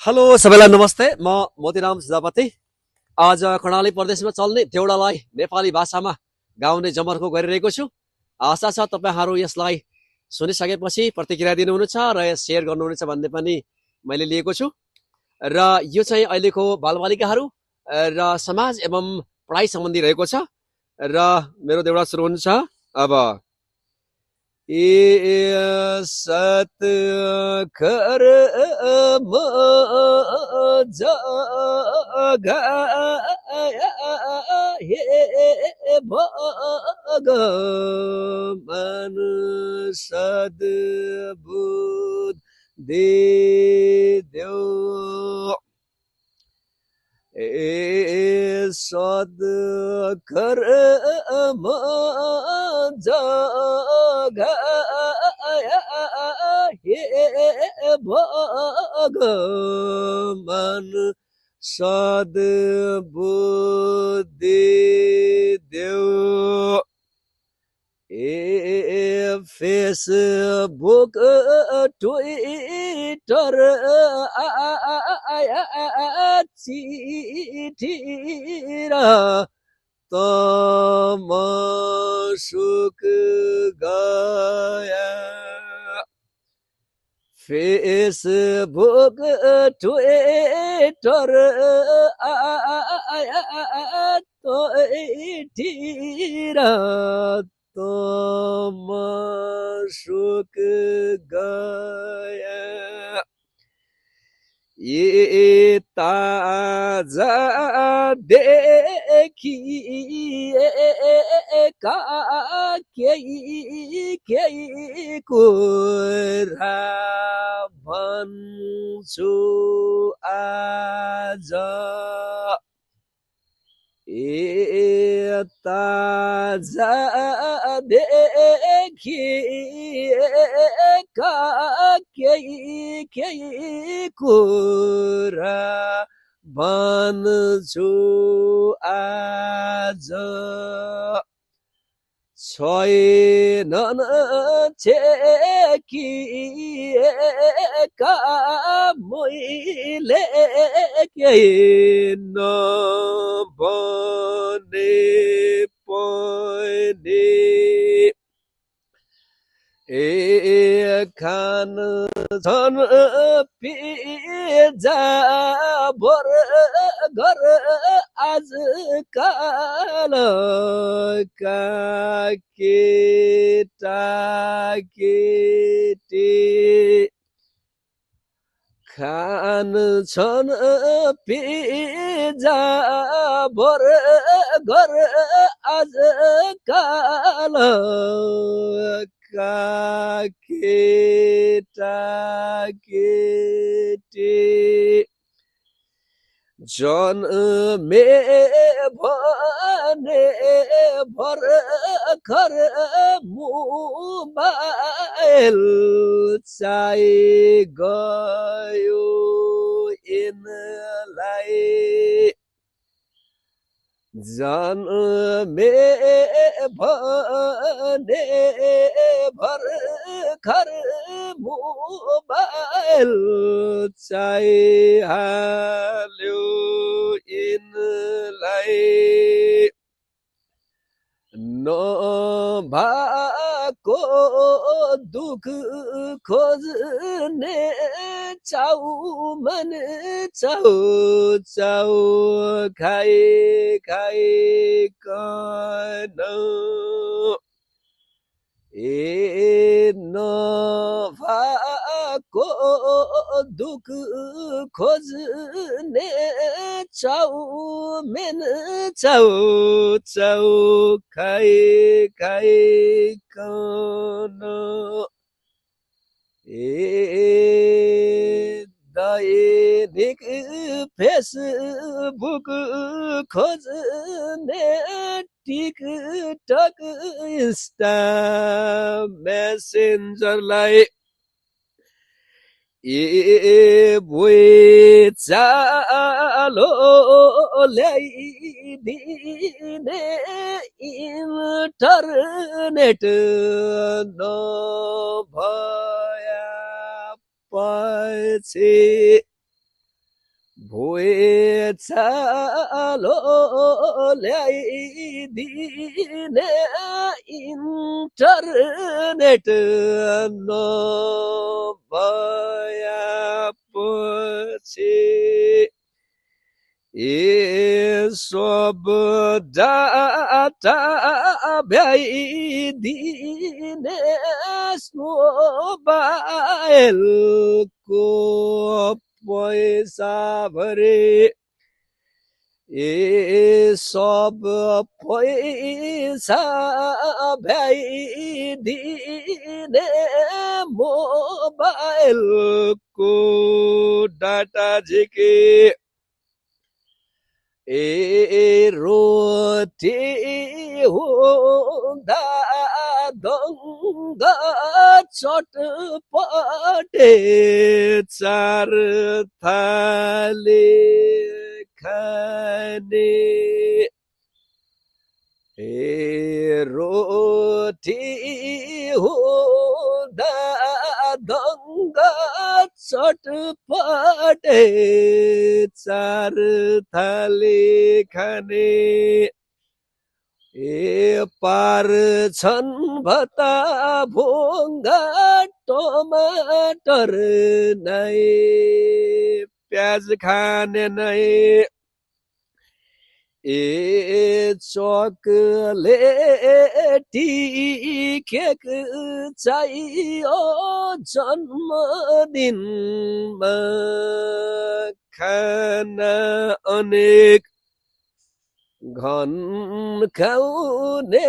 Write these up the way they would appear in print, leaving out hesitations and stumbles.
Hello सबैलाई नमस्ते। म मोतीराम सिजापति। आज कर्णाली प्रदेशमा चल्ने देउडालाई नेपाली भाषामा गाउने जमर्को गरिरहेको छु। आशा छ तपाईँहरू यसलाई सुनिसकेपछि प्रतिक्रिया दिनुहुनेछ र सेयर गर्नुहुनेछ भन्ने पनि मैले लिएको छु। र यो चाहिँ अहिलेको बालबालिकाहरू र समाज एवं पढाइ सम्बन्धी रहेको छ। र मेरो देउडा सुरु हुन्छ अब। सत कर जग हे भगवान सद बुद्धि देव सद कर्म जग हे भगवान सद बुद्धि देव। फेसबुक ट्विटर चिठी र तमसुक गया। फेसबुक ट्विटर चिठी र तमसुक गया। ये ताजा देखिए का केही कुरा भन्छु आज। ताजा देखिए का केही कुरा भन्छु आज। छैनन् छेकिएका मैले केही नभने पनि खान छन् पिज्जा बर्गर आजकाल का केटा केटी। खान छन् पिज्जा बर्गर आजकाल का केटा केटी। जन्मे भने भर्खर मोबाइल चाहिँ गयो यिनलाई। जन्मे भने भर्खर मोबाइल चाहिँ हाल्यो यिनलाई। नभएको दुख खोज्ने चाउमन चाउ चाउ खाइ खाइकन नभएको दुख खोज्ने चाउमेन चाउ चाउ खाइ खाइकन दैनिक फेसबुक खोज्ने टिकटक इन्स्टा मेसेन्जरलाई चालो ल्याइदिने इन्टरनेट नभया पछि भोए चालो ल्याइदिने इन्टरनेट नभएपछि ए सब डाटा भ्याइदिने मोबाइलको पैसा भरे ए सब पैसा भ्याइदिने मोबाइलको डाटा झिके ए रोटी हुँदा दङ्ग चटपटे चार थाले खाने ए रोटी हुँदा दङ्ग चटपटे चार थाले खाने ए पार छन् भता भोङ्गा टमाटर नै प्याज खाने नै ए चकलेटी केक चाहियो जन्मदिनमा खाना अनेक घन खाउने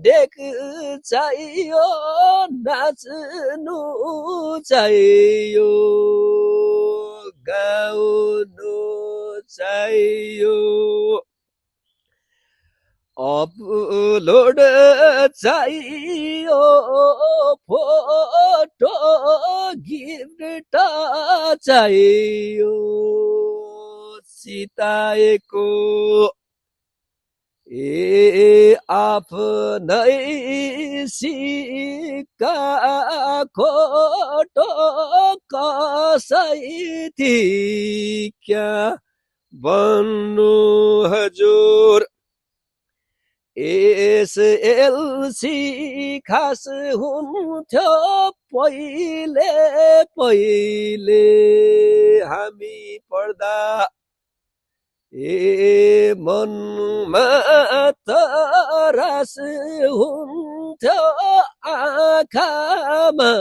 डेक चाहियो नाच्नु चाहियो गाउनु चाहियो अपलोड चाहियो फोटो गिफ्ट चाहियो सिताएको ए आफ्नै सिक्का खोटो कसैथि क्या भन्नु हजुर एसएलसी खास हुन्थ्यो पहिले पहिले हामी पढ्दा ए मनमा तरास हुन्थ्यो आँखामा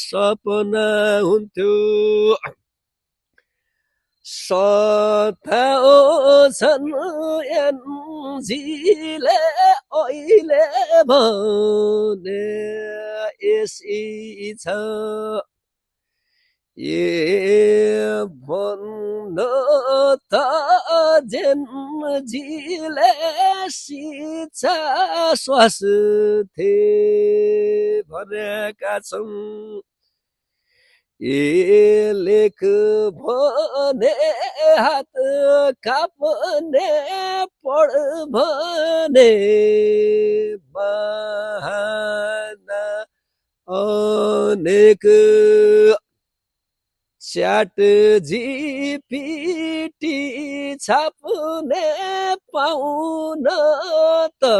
सपना हुन्थ्यो सताउँछन् एनजीले अहिले भने एसी छ ए भन्न त जेनजीले शिक्षा स्वास्थ्य भनेका छन् ए लेख भने हात काप्ने पढ भने बहाना अनेक च्याट जिपिटी छाप्ने पाउन त